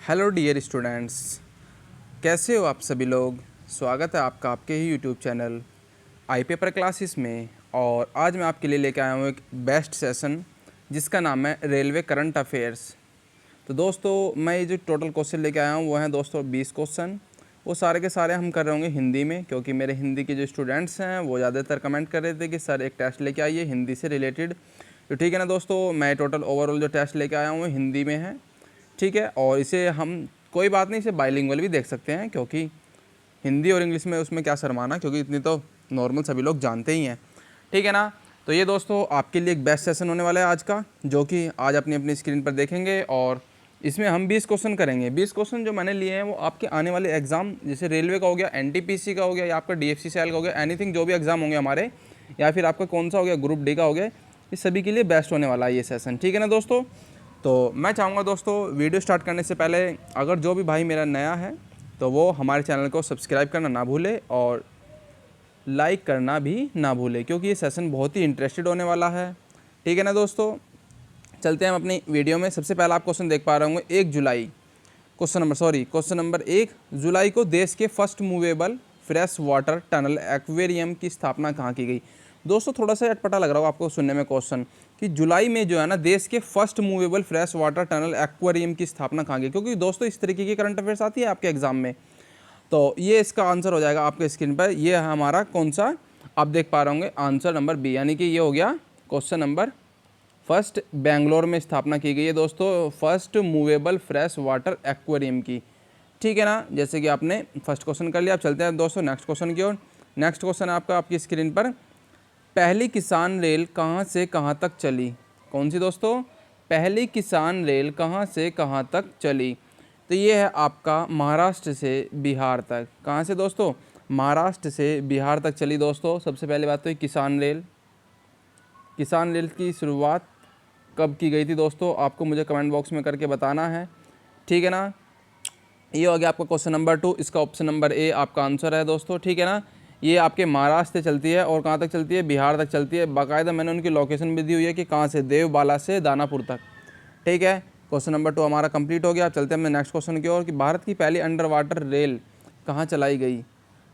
Hello dear students, कैसे हो आप सभी लोग। स्वागत है आपका आपके ही YouTube channel I paper classes में। और आज मैं आपके लिए लेकर आया हूँ एक बेस्ट सेशन जिसका नाम है रेलवे करंट अफेयर्स। तो दोस्तों मैं ये जो टोटल क्वेश्चन लेके आया हूँ वो हैं दोस्तों 20 क्वेश्चन। वो सारे के सारे हम कर रहे होंगे हिंदी में, क्योंकि मेरे हिंदी के जो स्टूडेंट्स हैं वो ज़्यादातर कमेंट कर रहे थे कि सर एक टेस्ट लेके आइए हिंदी से रिलेटेड। तो ठीक है ना दोस्तों, मैं टोटल ओवरऑल जो टेस्ट लेके आया हूँ हिंदी में है, ठीक है। और इसे हम कोई बात नहीं, इसे बाइलिंगुअल भी देख सकते हैं, क्योंकि हिंदी और इंग्लिश में उसमें क्या शर्माना, क्योंकि इतनी तो नॉर्मल सभी लोग जानते ही हैं, ठीक है ना। तो ये दोस्तों आपके लिए एक बेस्ट सेशन होने वाला है आज का, जो कि आज अपनी अपनी स्क्रीन पर देखेंगे। और इसमें हम 20 क्वेश्चन करेंगे। 20 क्वेश्चन जो मैंने लिए हैं वो आपके आने वाले एग्जाम, जैसे रेलवे का हो गया, एनटीपीसी का हो गया, या आपका डीएफसीसीएल का हो गया, एनीथिंग जो भी एग्जाम होंगे हमारे, या फिर आपका कौन सा हो गया ग्रुप डी का हो गया, इस सभी के लिए बेस्ट होने वाला है ये सेशन, ठीक है ना दोस्तों। तो मैं चाहूँगा दोस्तों वीडियो स्टार्ट करने से पहले अगर जो भी भाई मेरा नया है तो वो हमारे चैनल को सब्सक्राइब करना ना भूले और लाइक करना भी ना भूले, क्योंकि ये सेशन बहुत ही इंटरेस्टेड होने वाला है, ठीक है ना दोस्तों। चलते हैं हम अपनी वीडियो में। सबसे पहला आप क्वेश्चन देख पा रहे होंगे 1 जुलाई, क्वेश्चन नंबर 1 जुलाई को देश के first movable fresh water tunnel aquarium की स्थापना कहाँ की गई। दोस्तों थोड़ा सा अटपटा लग रहा होगा आपको सुनने में क्वेश्चन कि जुलाई में जो है ना देश के first movable fresh water tunnel aquarium की स्थापना कहाँ की, क्योंकि दोस्तों इस तरीके की करंट अफेयर्स आती है आपके एग्जाम में। तो ये इसका आंसर हो जाएगा आपके स्क्रीन पर। ये है हमारा कौन सा, आप देख पा रहे होंगे आंसर नंबर बी, यानी कि ये हो गया क्वेश्चन नंबर फर्स्ट। बेंगलोर में स्थापना की गई है दोस्तों first movable fresh water aquarium की, ठीक है ना। जैसे कि आपने फर्स्ट क्वेश्चन कर लिया। आप चलते हैं दोस्तों नेक्स्ट क्वेश्चन की ओर। नेक्स्ट क्वेश्चन आपका आपकी स्क्रीन पर, पहली किसान रेल कहाँ से कहाँ तक चली। कौन सी दोस्तों, पहली किसान रेल कहाँ से कहाँ तक चली। तो ये है आपका महाराष्ट्र से बिहार तक। कहाँ से दोस्तों, महाराष्ट्र से बिहार तक चली दोस्तों। सबसे पहले बात तो ये किसान रेल की शुरुआत कब की गई थी दोस्तों, आपको मुझे कमेंट बॉक्स में करके बताना है, ठीक है ना। ये हो गया आपका क्वेश्चन नंबर 2, इसका ऑप्शन नंबर ए आपका आंसर है दोस्तों, ठीक है ना। ये आपके महाराष्ट्र से चलती है और कहाँ तक चलती है, बिहार तक चलती है। बाकायदा मैंने उनकी लोकेशन भी दी हुई है कि कहाँ से, देवबाला से दानापुर तक, ठीक है। क्वेश्चन नंबर 2 हमारा कंप्लीट हो गया। चलते हैं हमने नेक्स्ट क्वेश्चन की ओर कि भारत की पहली अंडर वाटर रेल कहाँ चलाई गई।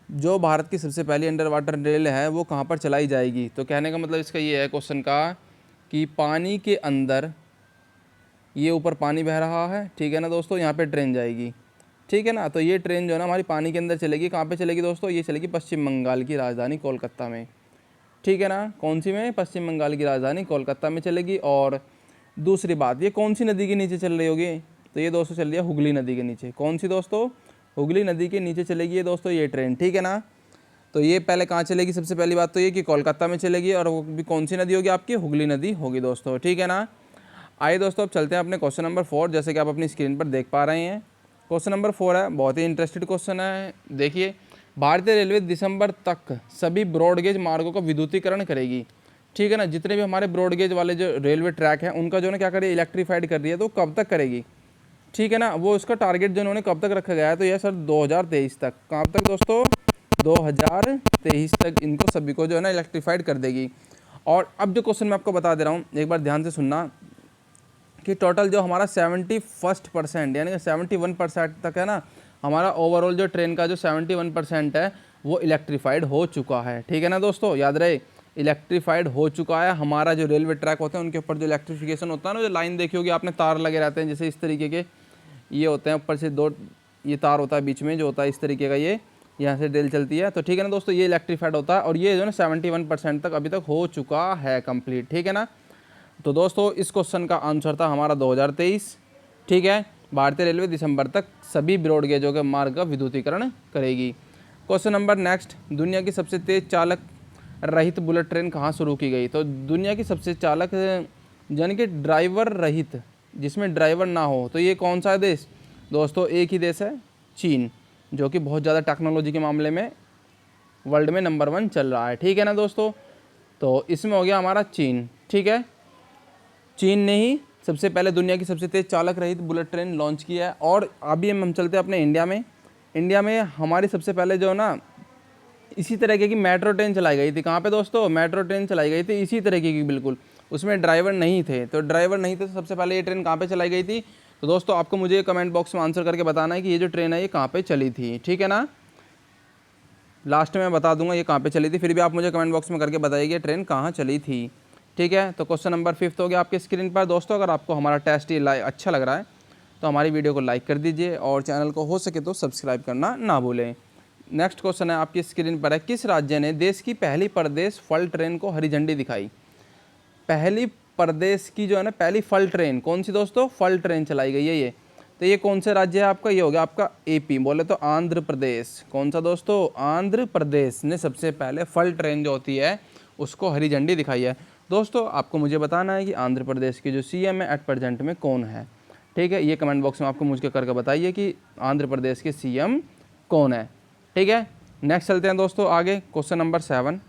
जो भारत की सबसे पहली अंडर वाटर रेल है वो कहाँ पर चलाई जाएगी। तो कहने का मतलब इसका ये है क्वेश्चन का कि पानी के अंदर, ये ऊपर पानी बह रहा है, ठीक है ना दोस्तों, यहाँ पे ट्रेन जाएगी, ठीक है ना। तो ये ट्रेन जो है ना हमारी पानी के अंदर चलेगी। कहाँ पे चलेगी दोस्तों, ये चलेगी पश्चिम बंगाल की राजधानी कोलकाता में, ठीक है ना। कौन सी में, पश्चिम बंगाल की राजधानी कोलकाता में चलेगी। और दूसरी बात, ये कौन सी नदी के नीचे चल रही होगी, तो ये दोस्तों चल रही है हुगली नदी के नीचे। कौन सी दोस्तों, हुगली नदी के नीचे चलेगी ये दोस्तों ये ट्रेन, ठीक है ना। तो ये पहले कहाँ चलेगी, सबसे पहली बात तो ये कि कोलकाता में चलेगी, और वो भी कौन सी नदी होगी आपकी, हुगली नदी होगी दोस्तों, ठीक है ना। आइए दोस्तों अब चलते हैं अपने क्वेश्चन नंबर 4, जैसे कि आप अपनी स्क्रीन पर देख पा रहे हैं। क्वेश्चन नंबर 4 है, बहुत ही इंटरेस्टेड क्वेश्चन है। देखिए, भारतीय रेलवे दिसंबर तक सभी ब्रॉडगेज मार्गों का विद्युतीकरण करेगी, ठीक है ना। जितने भी हमारे ब्रॉडगेज वाले जो रेलवे ट्रैक हैं उनका जो है क्या करेगी, इलेक्ट्रीफाइड कर रही है। तो कब तक करेगी, ठीक है ना। वो उसका टारगेट जो उन्होंने कब तक रखा गया है, तो यह सर 2023 तक। कब तक दोस्तों, 2023 तक इनको सभी को जो है ना इलेक्ट्रीफाइड कर देगी। और अब जो क्वेश्चन मैं आपको बता दे रहा हूँ एक बार ध्यान से सुनना कि टोटल जो हमारा 71% यानी कि 71% तक है ना, हमारा ओवरऑल जो ट्रेन का जो 71% है वो इलेक्ट्रीफाइड हो चुका है, ठीक है ना दोस्तों। याद रहे, इलेक्ट्रीफाइड हो चुका है। हमारा जो रेलवे ट्रैक होते हैं उनके ऊपर जो इलेक्ट्रिफिकेशन होता है ना, जो लाइन देखी होगी आपने, तार लगे रहते हैं जैसे इस तरीके के, ये होते हैं ऊपर से 2 ये तार होता है बीच में जो होता है इस तरीके का, ये यहाँ से रेल चलती है, तो ठीक है ना दोस्तों, ये इलेक्ट्रीफाइड होता है। और ये जो है ना 71% तक अभी तक हो चुका है कंप्लीट, ठीक है ना। तो दोस्तों इस क्वेश्चन का आंसर था हमारा 2023, ठीक है। भारतीय रेलवे दिसंबर तक सभी ब्रॉडगेजों के मार्ग का विद्युतीकरण करेगी। क्वेश्चन नंबर नेक्स्ट, दुनिया की सबसे तेज चालक रहित बुलेट ट्रेन कहाँ शुरू की गई। तो दुनिया की सबसे चालक यानी कि ड्राइवर रहित, जिसमें ड्राइवर ना हो, तो ये कौन सा देश दोस्तों, एक ही देश है, चीन, जो कि बहुत ज़्यादा टेक्नोलॉजी के मामले में वर्ल्ड में नंबर 1 चल रहा है, ठीक है ना दोस्तों। तो इसमें हो गया हमारा चीन, ठीक है। चीन ने ही सबसे पहले दुनिया की सबसे तेज चालक रहित बुलेट ट्रेन लॉन्च किया है। और अभी हम चलते हैं अपने इंडिया में हमारी सबसे पहले जो है ना इसी तरीके की मेट्रो ट्रेन चलाई गई थी। कहाँ पे दोस्तों, मेट्रो ट्रेन चलाई गई थी इसी तरीके की बिल्कुल, उसमें ड्राइवर नहीं थे। तो ड्राइवर नहीं थे तो सबसे पहले ये ट्रेन कहाँ पे चलाई गई थी, तो दोस्तों आपको मुझे कमेंट बॉक्स में आंसर करके बताना है कि ये जो ट्रेन है ये कहाँ पे चली थी, ठीक है ना। लास्ट में बता दूंगा ये कहाँ पे चली थी, फिर भी आप मुझे कमेंट बॉक्स में करके बताइए ट्रेन कहाँ चली थी, ठीक है। तो क्वेश्चन नंबर 5 हो गया आपके स्क्रीन पर। दोस्तों अगर आपको हमारा टेस्ट ये अच्छा लग रहा है तो हमारी वीडियो को लाइक कर दीजिए और चैनल को हो सके तो सब्सक्राइब करना ना भूलें। नेक्स्ट क्वेश्चन है आपकी स्क्रीन पर है, किस राज्य ने देश की पहली प्रदेश फल ट्रेन को हरी झंडी दिखाई। पहली प्रदेश की जो है ना पहली फल ट्रेन कौन सी दोस्तों, फल ट्रेन चलाई गई है ये। तो ये कौन से राज्य है आपका, ये हो गया आपका एपी, बोले तो आंध्र प्रदेश। कौन सा दोस्तों, आंध्र प्रदेश ने सबसे पहले फल ट्रेन जो होती है उसको हरी झंडी दिखाई है। दोस्तों आपको मुझे बताना है कि आंध्र प्रदेश के जो सीएम है एट प्रेजेंट में कौन है, ठीक है। ये कमेंट बॉक्स में आपको मुझे करके बताइए कि आंध्र प्रदेश के सीएम कौन है, ठीक है। नेक्स्ट चलते हैं दोस्तों आगे, क्वेश्चन नंबर 7।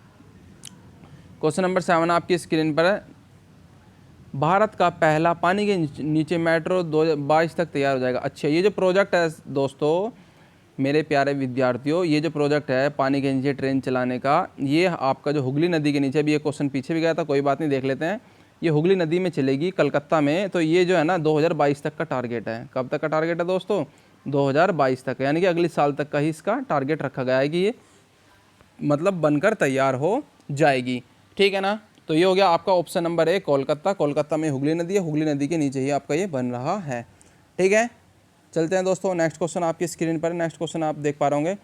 क्वेश्चन नंबर 7 आपकी स्क्रीन पर है, भारत का पहला पानी के नीचे मेट्रो 2022 तक तैयार हो जाएगा। अच्छा, ये जो प्रोजेक्ट है दोस्तों मेरे प्यारे विद्यार्थियों, ये जो प्रोजेक्ट है पानी के नीचे ट्रेन चलाने का, ये आपका जो हुगली नदी के नीचे, भी ये क्वेश्चन पीछे भी गया था, कोई बात नहीं देख लेते हैं। ये हुगली नदी में चलेगी कलकत्ता में। तो ये जो है ना 2022 तक का टारगेट है। कब तक का टारगेट है दोस्तों, 2022 तक, यानी कि अगले साल तक का ही इसका टारगेट रखा गया है कि ये मतलब बनकर तैयार हो जाएगी, ठीक है ना। तो ये हो गया आपका ऑप्शन नंबर 1 कोलकाता। कोलकाता में हुगली नदी है, हुगली नदी के नीचे ही आपका ये बन रहा है, ठीक है। चलते हैं दोस्तों, नेक्स्ट क्वेश्चन आपकी स्क्रीन पर। नेक्स्ट क्वेश्चन आप देख पा रहे होंगे,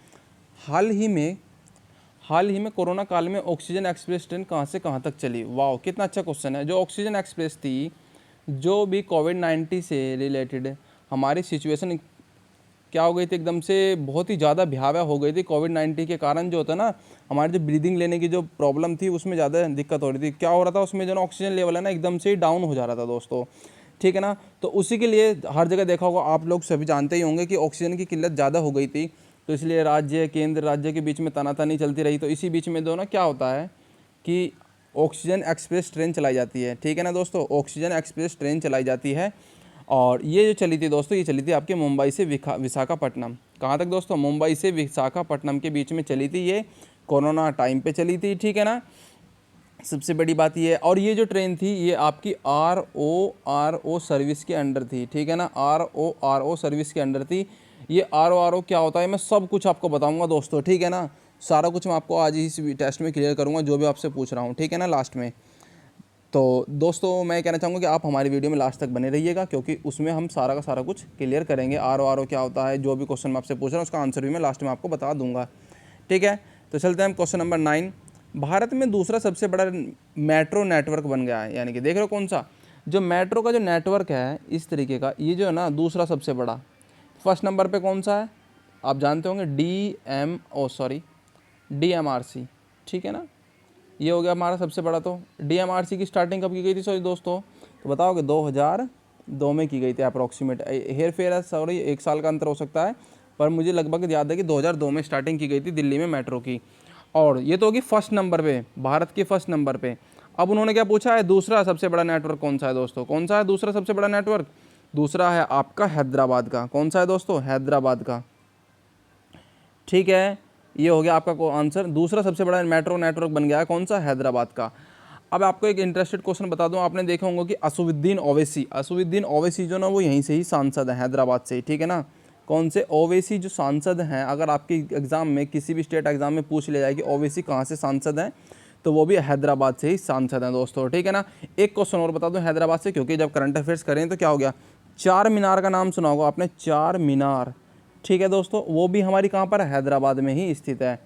हाल ही में कोरोना काल में ऑक्सीजन एक्सप्रेस ट्रेन कहाँ से कहाँ तक चली। वाह, कितना अच्छा क्वेश्चन है। जो ऑक्सीजन एक्सप्रेस थी, जो भी कोविड-19 से रिलेटेड हमारी सिचुएशन क्या हो गई थी, एकदम से बहुत ही ज़्यादा भयावह हो गई थी। कोविड-19 के कारण जो होता है ना, हमारी जो ब्रीदिंग लेने की जो प्रॉब्लम थी उसमें ज़्यादा दिक्कत हो रही थी। क्या हो रहा था उसमें, जो ना ऑक्सीजन लेवल है ना एकदम से ही डाउन हो जा रहा था दोस्तों, ठीक है ना। तो उसी के लिए हर जगह देखा होगा, आप लोग सभी जानते ही होंगे कि ऑक्सीजन की किल्लत ज़्यादा हो गई थी। तो इसलिए केंद्र राज्य के बीच में तनातनी चलती रही। तो इसी बीच में दोनों क्या होता है कि ऑक्सीजन एक्सप्रेस ट्रेन चलाई जाती है, ठीक है ना दोस्तों। ऑक्सीजन एक्सप्रेस ट्रेन चलाई जाती है और ये जो चली थी दोस्तों, ये चली थी आपके मुंबई से विशाखापट्टनम। कहाँ तक दोस्तों, मुंबई से विशाखापट्टनम के बीच में चली थी। ये कोरोना टाइम पे चली थी, ठीक है ना। सबसे बड़ी बात ये है, और ये जो ट्रेन थी ये आपकी RO सर्विस के अंडर थी, ठीक है ना। RO सर्विस के अंडर थी। ये RO क्या होता है मैं सब कुछ आपको बताऊंगा दोस्तों, ठीक है ना। सारा कुछ मैं आपको आज ही इस टेस्ट में क्लियर करूंगा, जो भी आपसे पूछ रहा हूँ, ठीक है ना, लास्ट में। तो दोस्तों मैं कहना चाहूँगा कि आप हमारी वीडियो में लास्ट तक बने रहिएगा, क्योंकि उसमें हम सारा का सारा कुछ क्लियर करेंगे। RO क्या होता है, जो भी क्वेश्चन मैं आपसे पूछ रहा हूँ उसका आंसर भी मैं लास्ट में आपको बता दूंगा, ठीक है। तो चलते हैं हम क्वेश्चन नंबर 9। भारत में दूसरा सबसे बड़ा मेट्रो नेटवर्क बन गया है, यानी कि देख रहे हो कौन सा, जो मेट्रो का जो नेटवर्क है इस तरीके का, ये जो है ना दूसरा सबसे बड़ा। फर्स्ट नंबर पे कौन सा है आप जानते होंगे, DMRC, ठीक है ना। ये हो गया हमारा सबसे बड़ा। तो DMRC की स्टार्टिंग कब की गई थी सॉरी दोस्तों, तो बताओगे 2002 में की गई थी अप्रॉक्सीमेट। हेर फेर है, सॉरी 1 साल का अंतर हो सकता है, पर मुझे लगभग याद है कि 2002 में स्टार्टिंग की गई थी दिल्ली में मेट्रो की। और ये तो होगी फर्स्ट नंबर पे, भारत के फर्स्ट नंबर पे। अब उन्होंने क्या पूछा है, दूसरा सबसे बड़ा नेटवर्क कौन सा है दोस्तों, कौन सा है दूसरा सबसे बड़ा नेटवर्क, दूसरा है आपका हैदराबाद का। कौन सा है दोस्तों, हैदराबाद का, ठीक है। ये हो गया आपका आंसर, दूसरा सबसे बड़ा मेट्रो नेटवर्क बन गया है कौन सा, हैदराबाद का। अब आपको एक इंटरेस्टेड क्वेश्चन बता दूं, आपने देखे होंगे कि असुद्दीन ओवैसी जो ना वो यहीं से ही सांसद है, हैदराबाद से ही, ठीक है ना। कौन से ओवैसी जो सांसद हैं, अगर आपके एग्जाम में किसी भी स्टेट एग्जाम में पूछ लिया जाए कि ओवैसी कहाँ से सांसद हैं, तो वो भी हैदराबाद से ही सांसद हैं दोस्तों, ठीक है ना। एक क्वेश्चन और बता दूं हैदराबाद से, क्योंकि जब करंट अफेयर्स करें तो क्या हो गया, चार मीनार का नाम सुना होगा आपने, चार मीनार, ठीक है दोस्तों, वो भी हमारी कहाँ पर, हैदराबाद में ही स्थित है,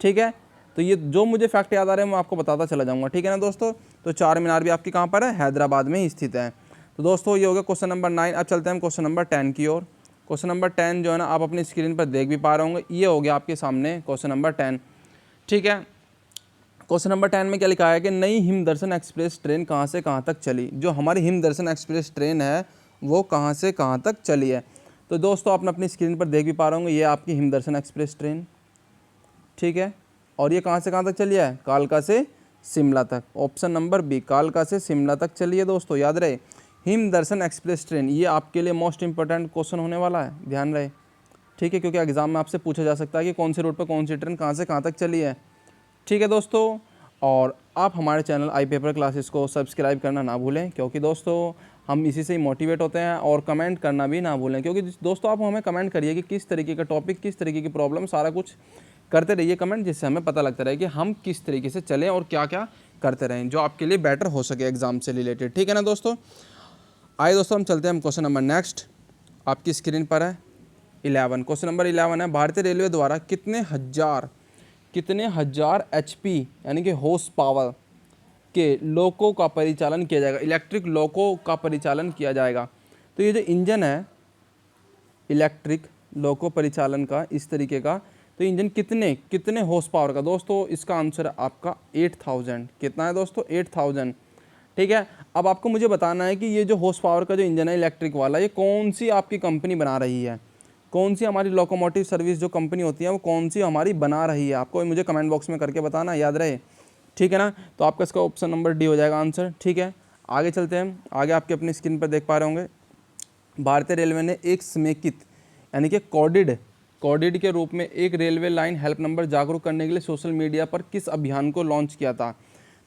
ठीक है। तो ये जो मुझे फैक्ट याद आ रहे हैं मैं आपको बताता चला जाऊँगा, ठीक है ना दोस्तों। तो चार मीनार भी आपकी कहाँ पर है, हैदराबाद में ही स्थित है। तो दोस्तों ये हो गया क्वेश्चन नंबर 9। अब चलते हैं हम क्वेश्चन नंबर 10 की ओर। क्वेश्चन नंबर 10 जो है ना आप अपनी स्क्रीन पर देख भी पा रहे होंगे, ये हो गया आपके सामने क्वेश्चन नंबर 10, ठीक है। क्वेश्चन नंबर 10 में क्या लिखा है कि नई हिमदर्शन एक्सप्रेस ट्रेन कहाँ से कहाँ तक चली। जो हमारी हिमदर्शन एक्सप्रेस ट्रेन है वो कहाँ से कहाँ तक चली है। तो दोस्तों आप अपनी स्क्रीन पर देख भी पा रहे होंगे, ये आपकी हिमदर्शन एक्सप्रेस ट्रेन, ठीक है। और ये कहाँ से कहाँ तक चली है, कालका से शिमला तक। ऑप्शन नंबर बी, कालका से शिमला तक चली है दोस्तों, याद रहे। हिमदर्शन एक्सप्रेस ट्रेन, ये आपके लिए मोस्ट इंपॉर्टेंट क्वेश्चन होने वाला है, ध्यान रहे, ठीक है। क्योंकि एग्जाम में आपसे पूछा जा सकता है कि कौन से रूट पर कौन सी ट्रेन कहाँ से कहाँ तक चली है, ठीक है दोस्तों। और आप हमारे चैनल आई पेपर क्लासेस को सब्सक्राइब करना ना भूलें, क्योंकि दोस्तों हम इसी से ही मोटिवेट होते हैं। और कमेंट करना भी ना भूलें, क्योंकि दोस्तों आप हमें कमेंट करिए कि किस तरीके का टॉपिक, किस तरीके की प्रॉब्लम, सारा कुछ करते रहिए कमेंट, जिससे हमें पता लगता रहे कि हम किस तरीके से चलें और क्या क्या करते रहें जो आपके लिए बेटर हो सके एग्जाम से रिलेटेड। ठीक है ना दोस्तों। आइए दोस्तों हम चलते हैं, हम क्वेश्चन नंबर नेक्स्ट आपकी स्क्रीन पर है 11। क्वेश्चन नंबर 11 है, भारतीय रेलवे द्वारा कितने हजार HP यानी कि हॉर्स पावर के लोको का परिचालन किया जाएगा, इलेक्ट्रिक लोको का परिचालन किया जाएगा। तो ये जो इंजन है इलेक्ट्रिक लोको परिचालन का इस तरीके का, तो इंजन कितने हॉर्स पावर का, दोस्तों इसका आंसर है आपका 8000। कितना है दोस्तों? 8000। ठीक है। अब आपको मुझे बताना है कि ये जो हॉर्स पावर का जो इंजन है इलेक्ट्रिक वाला, ये कौन सी आपकी कंपनी बना रही है, कौन सी हमारी लोकोमोटिव सर्विस जो कंपनी होती है वो कौन सी हमारी बना रही है, आपको मुझे कमेंट बॉक्स में करके बताना, याद रहे। ठीक है ना। तो आपका इसका ऑप्शन नंबर डी हो जाएगा आंसर। ठीक है, आगे चलते हैं। आगे आपके अपनी स्क्रीन पर देख पा रहे होंगे, भारतीय रेलवे ने एक समेकित यानी कि कोडिड के रूप में एक रेलवे लाइन हेल्प नंबर जागरूक करने के लिए सोशल मीडिया पर किस अभियान को लॉन्च किया था।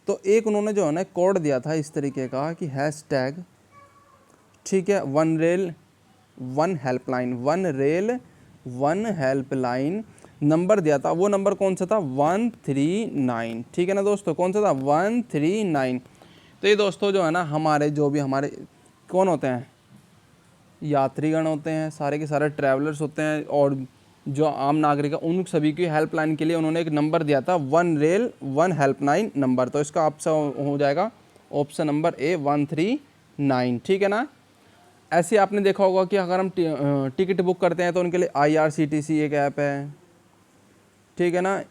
तो एक उन्होंने जो है ना कोड दिया था इस तरीके का कि हैशटैग, ठीक है, one rail one helpline number दिया था। वो नंबर कौन सा था? 139। ठीक है ना दोस्तों, कौन सा था? 139। तो ये दोस्तों जो है ना हमारे जो भी हमारे कौन होते हैं, यात्रीगण होते हैं, सारे के सारे ट्रैवलर्स होते हैं और जो आम नागरिक है, उन सभी की हेल्पलाइन के लिए उन्होंने एक नंबर दिया था, वन हेल्पलाइन नंबर। तो इसका ऑप्शन हो जाएगा ऑप्शन नंबर ए 139। ठीक है ना। ऐसे आपने देखा होगा कि अगर हम टिकट बुक करते हैं तो उनके लिए IRCTC एक ऐप है, ठीक है ना,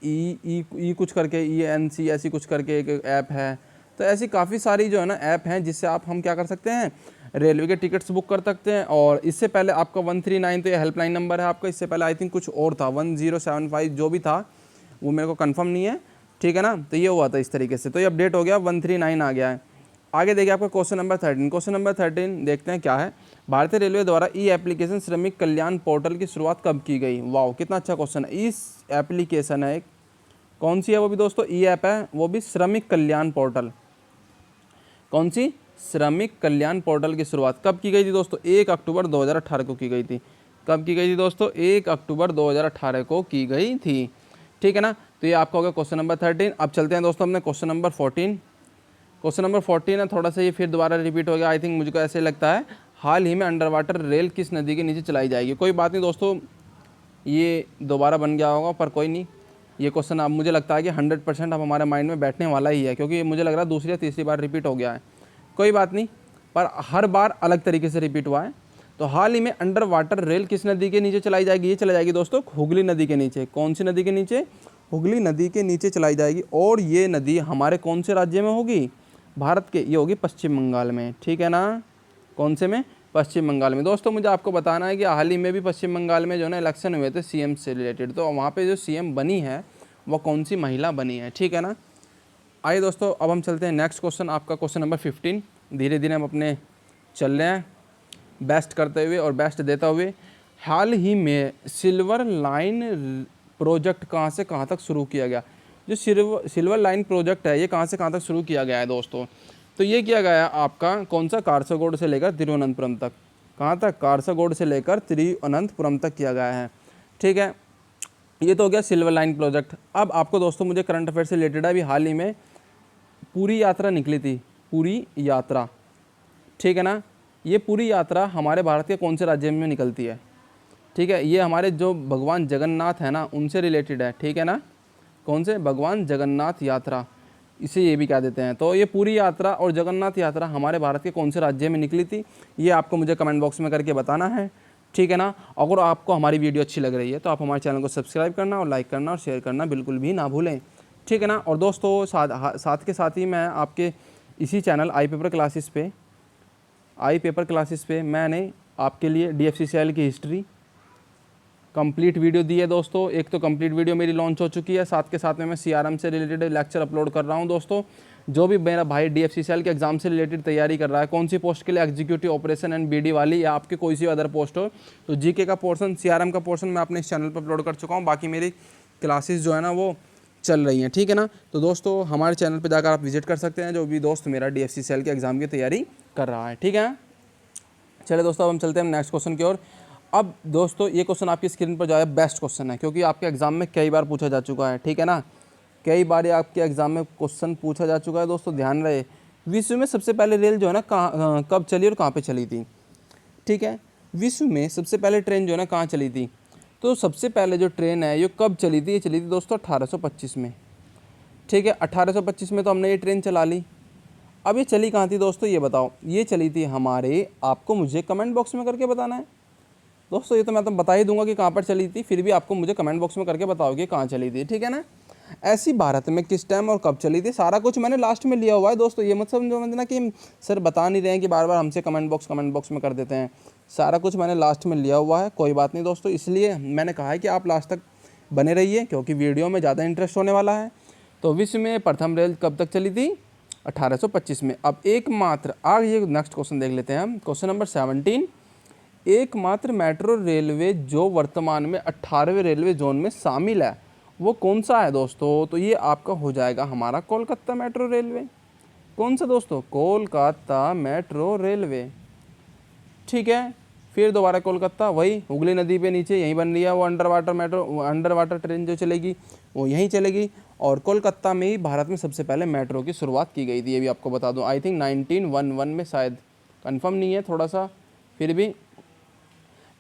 ई कुछ करके ENC ऐसी कुछ करके एक ऐप है। तो ऐसी काफ़ी सारी जो है ना ऐप हैं जिससे हम क्या कर सकते हैं, रेलवे के टिकट्स बुक कर सकते हैं। और इससे पहले आपका 139 तो ये हेल्पलाइन नंबर है आपका, इससे पहले आई थिंक कुछ और था 1075 जो भी था वो मेरे को कंफर्म नहीं है। ठीक है ना। तो ये हुआ था इस तरीके से, तो ये अपडेट हो गया, 139 आ गया है। आगे देखिए आपका क्वेश्चन नंबर 13। क्वेश्चन नंबर 13 देखते हैं क्या है। भारतीय रेलवे द्वारा ई एप्लीकेशन श्रमिक कल्याण पोर्टल की शुरुआत कब की गई? वाह, कितना अच्छा क्वेश्चन है। इस एप्लीकेशन है एक, कौन सी है वो भी दोस्तों? ई ऐप है, वो भी श्रमिक कल्याण पोर्टल। कौन सी? श्रमिक कल्याण पोर्टल की शुरुआत कब की गई थी दोस्तों? 1 अक्टूबर 2018 को की गई थी। कब की गई थी दोस्तों? 1 अक्टूबर 2018 को की गई थी। ठीक है ना। तो ये आपका हो गया क्वेश्चन नंबर 13। अब चलते हैं दोस्तों अपने क्वेश्चन नंबर 14। क्वेश्चन नंबर 14 है, थोड़ा सा ये फिर दोबारा रिपीट हो गया आई थिंक, मुझको ऐसे लगता है। हाल ही में अंडर वाटर रेल किस नदी के नीचे चलाई जाएगी? कोई बात नहीं दोस्तों, ये दोबारा बन गया होगा पर कोई नहीं। ये क्वेश्चन अब मुझे लगता है कि 100% अब हमारे माइंड में बैठने वाला ही है, क्योंकि मुझे लग रहा है दूसरी या तीसरी बार रिपीट हो गया है। कोई बात नहीं, पर हर बार अलग तरीके से रिपीट हुआ है। तो हाल ही में अंडर वाटर रेल किस नदी के नीचे चलाई जाएगी? ये चलाई जाएगी दोस्तों हुगली नदी के नीचे। कौन सी नदी के नीचे? हुगली नदी के नीचे चलाई जाएगी। और ये नदी हमारे कौन से राज्य में होगी? भारत के, ये होगी पश्चिम बंगाल में। ठीक है ना। कौन से में? पश्चिम बंगाल में। दोस्तों मुझे आपको बताना है कि हाल ही में भी पश्चिम बंगाल में जो है ना इलेक्शन हुए थे CM से रिलेटेड, तो वहाँ पे जो CM बनी है वो कौन सी महिला बनी है? ठीक है ना। आइए दोस्तों अब हम चलते हैं नेक्स्ट क्वेश्चन, आपका क्वेश्चन नंबर 15। धीरे धीरे हम अपने चल रहे हैं बेस्ट करते हुए और बेस्ट देता हुए। हाल ही में सिल्वर लाइन प्रोजेक्ट कहाँ से कहाँ तक शुरू किया गया? जो सिल्वर लाइन प्रोजेक्ट है ये कहाँ से कहाँ तक शुरू किया गया है दोस्तों? तो ये किया गया है आपका कौन सा? कासरगोड से लेकर तिरुवनंतपुरम तक। कहाँ तक? कासरगोड से लेकर तिरुवनंतपुरम तक किया गया है। ठीक है, ये तो हो गया सिल्वर लाइन प्रोजेक्ट। अब आपको दोस्तों मुझे करंट अफेयर से रिलेटेड अभी हाल ही में पूरी यात्रा निकली थी, पूरी यात्रा। ठीक है ना। ये पूरी यात्रा हमारे भारत के कौन से राज्य में निकलती है? ठीक है, ये हमारे जो भगवान जगन्नाथ है ना उनसे रिलेटेड है। ठीक है ना। कौन से? भगवान जगन्नाथ यात्रा, इसे ये भी कह देते हैं। तो ये पूरी यात्रा और जगन्नाथ यात्रा हमारे भारत के कौन से राज्य में निकली थी, ये आपको मुझे कमेंट बॉक्स में करके बताना है। ठीक है ना। अगर आपको हमारी वीडियो अच्छी लग रही है तो आप हमारे चैनल को सब्सक्राइब करना और लाइक करना और शेयर करना बिल्कुल भी ना भूलें। ठीक है ना। और दोस्तों साथ के साथ ही मैं आपके इसी चैनल आई पेपर क्लासेस पे मैंने आपके लिए DFCCL की हिस्ट्री कंप्लीट वीडियो दी है दोस्तों। एक तो कंप्लीट वीडियो मेरी लॉन्च हो चुकी है, साथ के साथ में मैं CRM से रिलेटेड लेक्चर अपलोड कर रहा हूं दोस्तों। जो भी मेरा भाई DFCCL के एग्जाम से रिलेटेड तैयारी कर रहा है, कौन सी पोस्ट के लिए, एग्जीक्यूटिव ऑपरेशन एंड BD वाली या आपके कोई सी अदर पोस्ट हो, तो GK का पोर्शन, CRM का पोर्शन मैं अपने इस चैनल पर अपलोड कर चुका हूँ। बाकी मेरी क्लासेस जो है ना वो चल रही हैं, ठीक है ना। तो दोस्तों हमारे चैनल पे जाकर आप विजिट कर सकते हैं, जो भी दोस्त मेरा DFCCL के एग्ज़ाम की तैयारी कर रहा है, ठीक है ना। चलिए दोस्तों, अब हम चलते हैं नेक्स्ट क्वेश्चन की ओर। अब दोस्तों ये क्वेश्चन आपकी स्क्रीन पर जो है बेस्ट क्वेश्चन है, क्योंकि आपके एग्जाम में कई बार पूछा जा चुका है, ठीक है ना। कई बार ये आपके एग्जाम में क्वेश्चन पूछा जा चुका है दोस्तों, ध्यान रहे। विश्व में सबसे पहले रेल जो है ना कहाँ कब चली और कहाँ पे चली थी, ठीक है। विश्व में सबसे पहले ट्रेन जो है ना कहाँ चली थी, तो सबसे पहले जो ट्रेन है ये कब चली थी, ये चली थी दोस्तों 1825 में, ठीक है। 1825 में तो हमने ये ट्रेन चला ली। अब ये चली कहाँ थी दोस्तों, ये बताओ। ये चली थी हमारे, आपको मुझे कमेंट बॉक्स में करके बताना है दोस्तों। ये तो मैं तो बता ही दूंगा कि कहाँ पर चली थी, फिर भी आपको मुझे कमेंट बॉक्स में करके बताओगे कहाँ चली थी, ठीक है ना। ऐसी भारत में किस टाइम और कब चली थी, सारा कुछ मैंने लास्ट में लिया हुआ है दोस्तों। ये मत समझना कि सर बता नहीं रहे हैं, कि बार बार हमसे कमेंट बॉक्स में कर देते हैं। सारा कुछ मैंने लास्ट में लिया हुआ है, कोई बात नहीं दोस्तों। इसलिए मैंने कहा है कि आप लास्ट तक बने रहिए, क्योंकि वीडियो में ज़्यादा इंटरेस्ट होने वाला है। तो विश्व में प्रथम रेल कब तक चली थी, 1825 में। अब एकमात्र, आगे ये नेक्स्ट क्वेश्चन देख लेते हैं हम, क्वेश्चन नंबर 17। एकमात्र मेट्रो रेलवे जो वर्तमान में 18वें रेलवे जोन में शामिल है, वो कौन सा है दोस्तों, तो ये आपका हो जाएगा हमारा कोलकाता मेट्रो रेलवे। कौन सा दोस्तों, कोलकाता मेट्रो रेलवे, ठीक है। फिर दोबारा कोलकाता, वही हुगली नदी पे नीचे यहीं बन रही है वो under water metro, under water train जो चलेगी वो यहीं चलेगी। और कोलकाता में ही भारत में सबसे पहले मेट्रो की शुरुआत की गई थी, ये भी आपको बता दूं। आई थिंक 1911 में, शायद कंफर्म नहीं है थोड़ा सा, फिर भी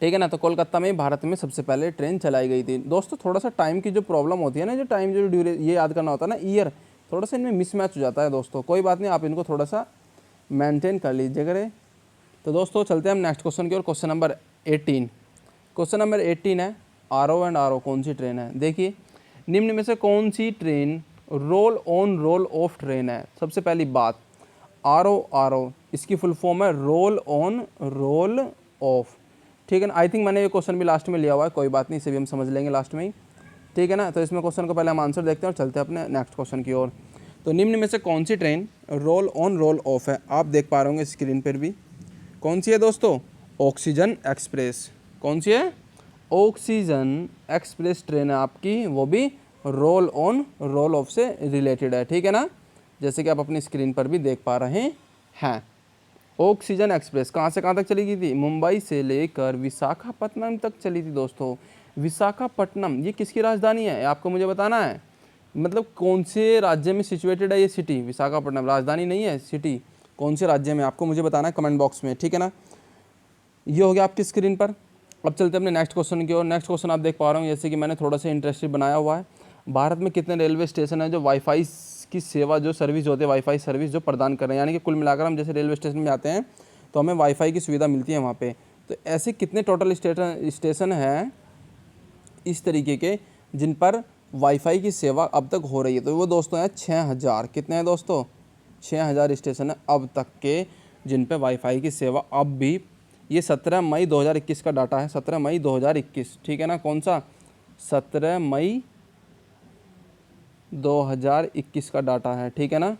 ठीक है ना। तो कोलकाता में भारत में सबसे पहले ट्रेन चलाई गई थी दोस्तों। थोड़ा सा टाइम की जो प्रॉब्लम होती है ना, जो टाइम जो ड्यूरे ये याद करना होता है ना, ईयर थोड़ा सा इनमें मिसमैच हो जाता है दोस्तों। कोई बात नहीं, आप इनको थोड़ा सा मेंटेन कर लीजिए करें। तो दोस्तों चलते हैं हम नेक्स्ट क्वेश्चन की ओर, क्वेश्चन नंबर 18। क्वेश्चन नंबर 18 है, आरओ एंड आरओ कौन सी ट्रेन है। देखिए, निम्न में से कौन सी train roll on roll off train है। सबसे पहली बात, आरओ इसकी फुल फॉर्म है रोल ऑन रोल ऑफ, ठीक है ना। आई थिंक मैंने ये क्वेश्चन भी लास्ट में लिया हुआ है, कोई बात नहीं, इसे भी हम समझ लेंगे लास्ट में ही, ठीक है ना। तो इसमें क्वेश्चन को पहले हम आंसर देखते हैं और चलते हैं अपने नेक्स्ट क्वेश्चन की ओर। तो निम्न में से कौन सी train roll on roll off है, आप देख पा रहे होंगे स्क्रीन पर भी। कौन सी है दोस्तों, ऑक्सीजन एक्सप्रेस। कौन सी है, ऑक्सीजन एक्सप्रेस ट्रेन है आपकी, वो भी रोल ऑन रोल ऑफ से रिलेटेड है, ठीक है ना, जैसे कि आप अपनी स्क्रीन पर भी देख पा रहे हैं। ऑक्सीजन एक्सप्रेस कहाँ से कहाँ तक चली गई थी, मुंबई से लेकर विशाखापट्टनम तक चली थी दोस्तों। विशाखापट्टनम ये किसकी राजधानी है, आपको मुझे बताना है। मतलब कौन से राज्य में सिचुएटेड है ये सिटी, विशाखापट्टनम राजधानी नहीं है, सिटी कौन से राज्य में, आपको मुझे बताना है कमेंट बॉक्स में, ठीक है ना। ये हो गया आपकी स्क्रीन पर। अब चलते हैं अपने नेक्स्ट क्वेश्चन की ओर। नेक्स्ट क्वेश्चन आप देख पा रहे हो, जैसे कि मैंने थोड़ा सा इंटरेस्टिंग बनाया हुआ है। भारत में कितने रेलवे स्टेशन है जो वाईफाई की सेवा, जो सर्विस होती है वाईफाई सर्विस जो प्रदान कर रहे हैं, यानी कि कुल मिलाकर हम जैसे रेलवे स्टेशन में जाते हैं तो हमें वाईफाई की सुविधा मिलती है वहाँ पे। तो ऐसे कितने टोटल स्टेशन हैं इस तरीके के जिन पर वाईफाई की सेवा अब तक हो रही है, तो वो दोस्तों हैं 6000। कितने हैं दोस्तों, 6000 स्टेशन है अब तक के जिन पर वाईफाई की सेवा अब भी। ये 17 मई 2021 का डाटा है, 17 मई 2021, ठीक है ना। कौन सा, 17 मई 2021 का डाटा है, ठीक है ना,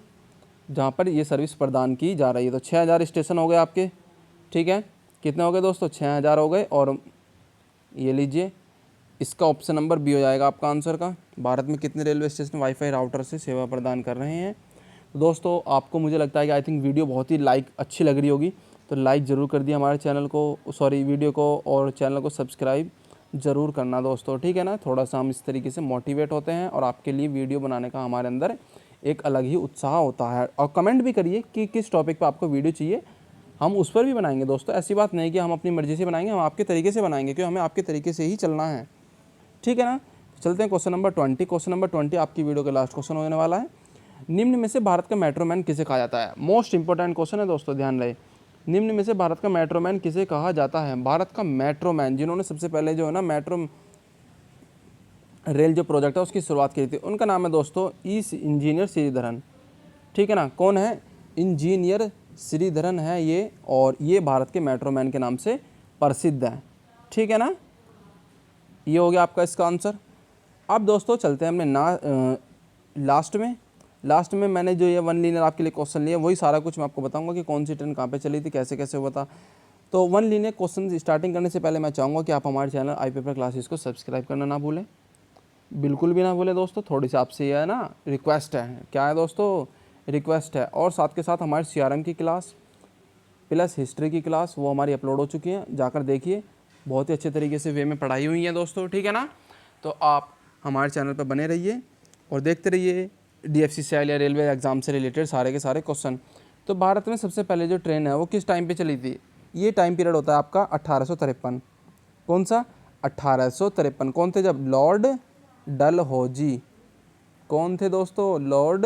जहाँ पर ये सर्विस प्रदान की जा रही है। तो 6000 स्टेशन हो गए आपके, ठीक है। कितने हो गए दोस्तों, 6000 हो गए। और ये लीजिए, इसका ऑप्शन नंबर बी हो जाएगा आपका आंसर का। भारत में कितने रेलवे स्टेशन वाईफाई राउटर से सेवा प्रदान कर रहे हैं। तो दोस्तों आपको मुझे लगता है कि आई थिंक वीडियो बहुत ही अच्छी लग रही होगी, तो लाइक ज़रूर कर दिए हमारे चैनल को, वीडियो को, और चैनल को सब्सक्राइब ज़रूर करना दोस्तों, ठीक है ना। थोड़ा सा हम इस तरीके से मोटिवेट होते हैं और आपके लिए वीडियो बनाने का हमारे अंदर एक अलग ही उत्साह होता है। और कमेंट भी करिए कि किस टॉपिक पर आपको वीडियो चाहिए, हम उस पर भी बनाएंगे दोस्तों। ऐसी बात नहीं कि हम अपनी मर्ज़ी से बनाएंगे, हम आपके तरीके से बनाएंगे, क्योंकि हमें आपके तरीके से ही चलना है, ठीक है ना। चलते हैं क्वेश्चन नंबर 20। क्वेश्चन नंबर 20 आपकी वीडियो का लास्ट क्वेश्चन होने वाला है। निम्न में से भारत का मेट्रोमैन किसे कहा जाता है। मोस्ट इंपॉर्टेंट क्वेश्चन है दोस्तों, ध्यान रहे। निम्न में से भारत का मेट्रोमैन किसे कहा जाता है। भारत का मेट्रोमैन, जिन्होंने सबसे पहले जो है ना मेट्रो रेल जो प्रोजेक्ट है उसकी शुरुआत की थी, उनका नाम है दोस्तों इंजीनियर श्रीधरन, ठीक है ना। कौन है, इंजीनियर श्रीधरन है ये, और ये भारत के मेट्रोमैन के नाम से प्रसिद्ध है, ठीक है ना। ये हो गया आपका इसका आंसर। अब दोस्तों चलते हैं हमने लास्ट में मैंने जो ये वन लीनियर आपके लिए क्वेश्चन लिए, वही सारा कुछ मैं आपको बताऊंगा कि कौन सी ट्रेन कहाँ पे चली थी, कैसे कैसे हुआ था। तो वन लीनियर क्वेश्चन स्टार्टिंग करने से पहले मैं चाहूँगा कि आप हमारे चैनल आई पेपर क्लासेस को सब्सक्राइब करना ना भूलें। बिल्कुल भी ना भूलें दोस्तों, थोड़ी सी आपसे ये है ना रिक्वेस्ट है, क्या है दोस्तों, रिक्वेस्ट है। और साथ के साथ हमारी CRM की क्लास प्लस हिस्ट्री की क्लास वो हमारी अपलोड हो चुकी है, जाकर देखिए, बहुत ही अच्छे तरीके से वे में पढ़ाई हुई है दोस्तों, ठीक है ना। तो आप हमारे चैनल पर बने रहिए और देखते रहिए DFCCL या रेलवे एग्ज़ाम से रिलेटेड सारे के सारे क्वेश्चन। तो भारत में सबसे पहले जो ट्रेन है वो किस टाइम पे चली थी, ये टाइम पीरियड होता है आपका 1853। कौन सा, 1853। कौन थे जब, लॉर्ड डलहौजी। कौन थे दोस्तों, लॉर्ड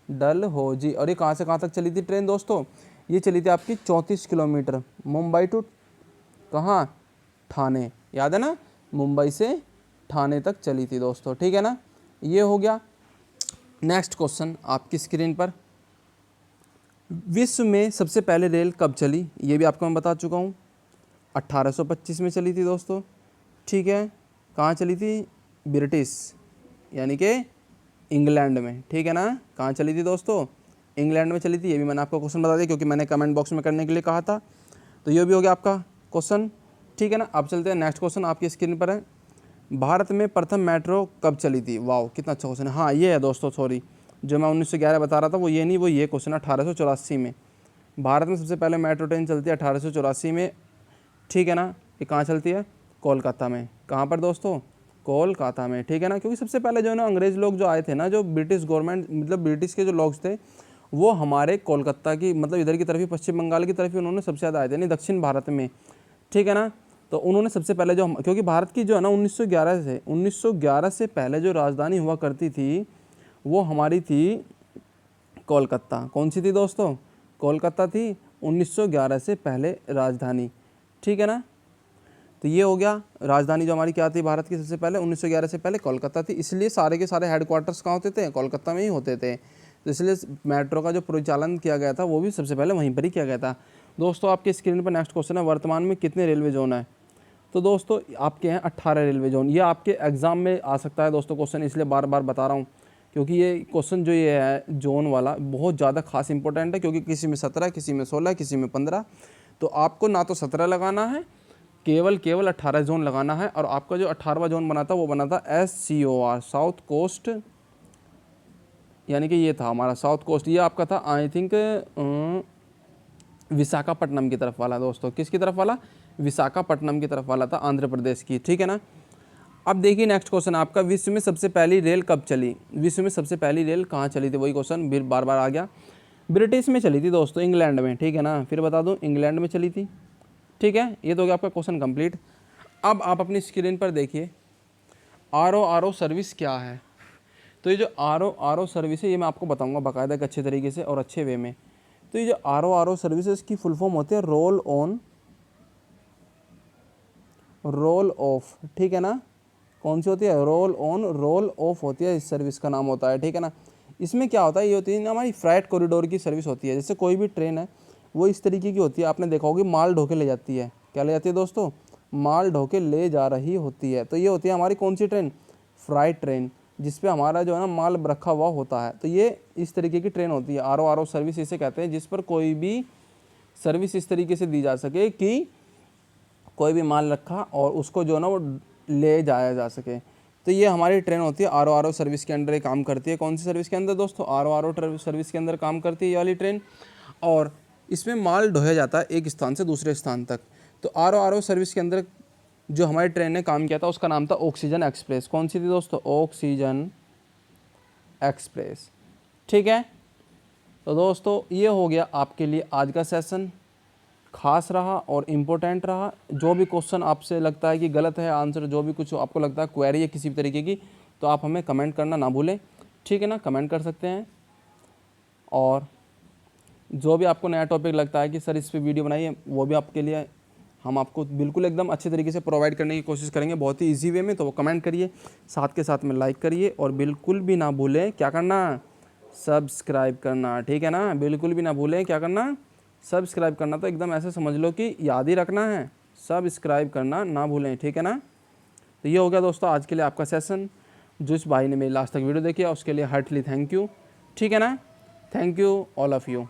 डलहौजी। और ये कहाँ से कहाँ तक चली थी ट्रेन दोस्तों, ये चली थी आपकी 34 किलोमीटर, मुंबई टू कहाँ, ठाणे, याद है ना, मुंबई से ठाणे तक चली थी दोस्तों, ठीक है ना। ये हो गया। नेक्स्ट क्वेश्चन आपकी स्क्रीन पर, विश्व में सबसे पहले रेल कब चली, ये भी आपको मैं बता चुका हूँ, 1825 में चली थी दोस्तों, ठीक है। कहाँ चली थी, ब्रिटिश यानी कि इंग्लैंड में, ठीक है ना। कहाँ चली थी दोस्तों, इंग्लैंड में चली थी। ये भी मैंने आपको क्वेश्चन बता दिया क्योंकि मैंने कमेंट बॉक्स में करने के लिए कहा था। तो ये भी हो गया आपका क्वेश्चन, ठीक है ना। अब चलते हैं नेक्स्ट क्वेश्चन, आपकी स्क्रीन पर है, भारत में प्रथम मेट्रो कब चली थी। वाह कितना अच्छा क्वेश्चन है। हाँ ये है दोस्तों, सॉरी, जो मैं 1911 बता रहा था वो ये नहीं, वो ये क्वेश्चन 1884 में भारत में सबसे पहले मेट्रो ट्रेन चलती है 1884 में, ठीक है ना। ये कहाँ चलती है, कोलकाता में। कहाँ पर दोस्तों, कोलकाता में, ठीक है ना। क्योंकि सबसे पहले जो है ना अंग्रेज़ लोग जो आए थे ना, जो ब्रिटिश गवर्नमेंट मतलब ब्रिटिश के जो लोग थे वो हमारे कोलकाता की मतलब इधर की तरफ ही, पश्चिम बंगाल की तरफ ही उन्होंने सबसे ज़्यादा आए थे, नहीं दक्षिण भारत में, ठीक है ना। तो उन्होंने सबसे पहले जो क्योंकि भारत की जो है ना 1911 से पहले जो राजधानी हुआ करती थी वो हमारी थी कोलकाता। कौन सी थी दोस्तों, कोलकाता थी 1911 से पहले राजधानी, ठीक है ना। तो ये हो गया, राजधानी जो हमारी क्या थी भारत की सबसे पहले 1911 से पहले कोलकाता थी, इसलिए सारे के सारे हेडक्वार्टर्स कहाँ होते थे, कोलकाता में ही होते थे। तो इसलिए मेट्रो का जो परिचालन किया गया था वो भी सबसे पहले वहीं पर ही किया गया था। दोस्तों आपके स्क्रीन पर नेक्स्ट क्वेश्चन है, वर्तमान में कितने रेलवे जोन है। तो दोस्तों आपके हैं 18 रेलवे जोन। ये आपके एग्ज़ाम में आ सकता है दोस्तों क्वेश्चन, इसलिए बार बार बता रहा हूँ क्योंकि ये क्वेश्चन जो ये है जोन वाला बहुत ज़्यादा खास इंपॉर्टेंट है, क्योंकि किसी में 17, किसी में 16, किसी में 15। तो आपको ना तो 17 लगाना है, केवल 18 जोन लगाना है। और आपका जो 18वां जोन बना था वो बना था SCOR, साउथ कोस्ट, यानी कि ये था हमारा साउथ कोस्ट। ये आपका था आई थिंक विशाखापट्टनम की तरफ वाला दोस्तों, किसकी तरफ वाला, विशाखापट्टनम की तरफ वाला था, आंध्र प्रदेश की, ठीक है ना। अब देखिए नेक्स्ट क्वेश्चन आपका, विश्व में सबसे पहली रेल कब चली, विश्व में सबसे पहली रेल कहाँ चली थी, वही क्वेश्चन फिर बार बार आ गया। ब्रिटिश में चली थी दोस्तों, इंग्लैंड में, ठीक है ना, फिर बता दूँ इंग्लैंड में चली थी, ठीक है। ये तो हो गया आपका क्वेश्चन कंप्लीट। अब आप अपनी स्क्रीन पर देखिए RO सर्विस क्या है। तो ये जो RO सर्विस है ये मैं आपको बताऊंगा बाकायदा एक अच्छे तरीके से और अच्छे वे में। तो ये जो RO सर्विसेज की फुल फॉर्म होती है रोल ऑन रोल ऑफ, ठीक है ना। कौन सी होती है, रोल ऑन रोल ऑफ होती है, इस सर्विस का नाम होता है, ठीक है ना। इसमें क्या होता है, ये होती है ना हमारी फ्राइट कॉरिडोर की सर्विस होती है। जैसे कोई भी ट्रेन है वो इस तरीके की होती है, आपने देखा होगी माल ढोके ले जाती है, क्या ले जाती है दोस्तों, माल ढोके ले जा रही होती है। तो ये होती है हमारी कौन सी ट्रेन, फ्राइट ट्रेन, जिसपे हमारा जो है ना माल रखा हुआ होता है। तो ये इस तरीके की ट्रेन होती है, RO सर्विस इसे कहते हैं, जिस पर कोई भी सर्विस इस तरीके से दी जा सके कि कोई भी माल रखा और उसको जो है ना वो ले जाया जा सके। तो ये हमारी ट्रेन होती है, RO सर्विस के अंडर काम करती है। कौन सी सर्विस के अंदर दोस्तों, RO सर्विस के अंदर काम करती है ये वाली ट्रेन। और इसमें माल ढोया जाता है एक स्थान से दूसरे स्थान तक। तो RO सर्विस के अंदर जो हमारी ट्रेन ने काम किया था उसका नाम था ऑक्सीजन एक्सप्रेस। कौन सी थी दोस्तों, ऑक्सीजन एक्सप्रेस, ठीक है। तो दोस्तों ये हो गया आपके लिए आज का सेशन, खास रहा और इम्पोर्टेंट रहा। जो भी क्वेश्चन आपसे लगता है कि गलत है आंसर, जो भी कुछ आपको लगता है क्वेरी है किसी भी तरीके की, तो आप हमें कमेंट करना ना भूलें, ठीक है ना, कमेंट कर सकते हैं। और जो भी आपको नया टॉपिक लगता है कि सर इस पे वीडियो बनाइए, वो भी आपके लिए हम आपको बिल्कुल एकदम अच्छे तरीके से प्रोवाइड करने की कोशिश करेंगे, बहुत ही ईजी वे में। तो वो कमेंट करिए, साथ के साथ में लाइक करिए और बिल्कुल भी ना भूलें क्या करना, सब्सक्राइब करना, ठीक है ना। बिल्कुल भी ना भूलें क्या करना, सब्सक्राइब करना। तो एकदम ऐसे समझ लो कि याद ही रखना है, सब्सक्राइब करना ना भूलें, ठीक है ना। तो ये हो गया दोस्तों आज के लिए आपका सेशन। जिस भाई ने मेरी लास्ट तक वीडियो देखी है उसके लिए हार्टली थैंक यू, ठीक है ना। Thank you all of you.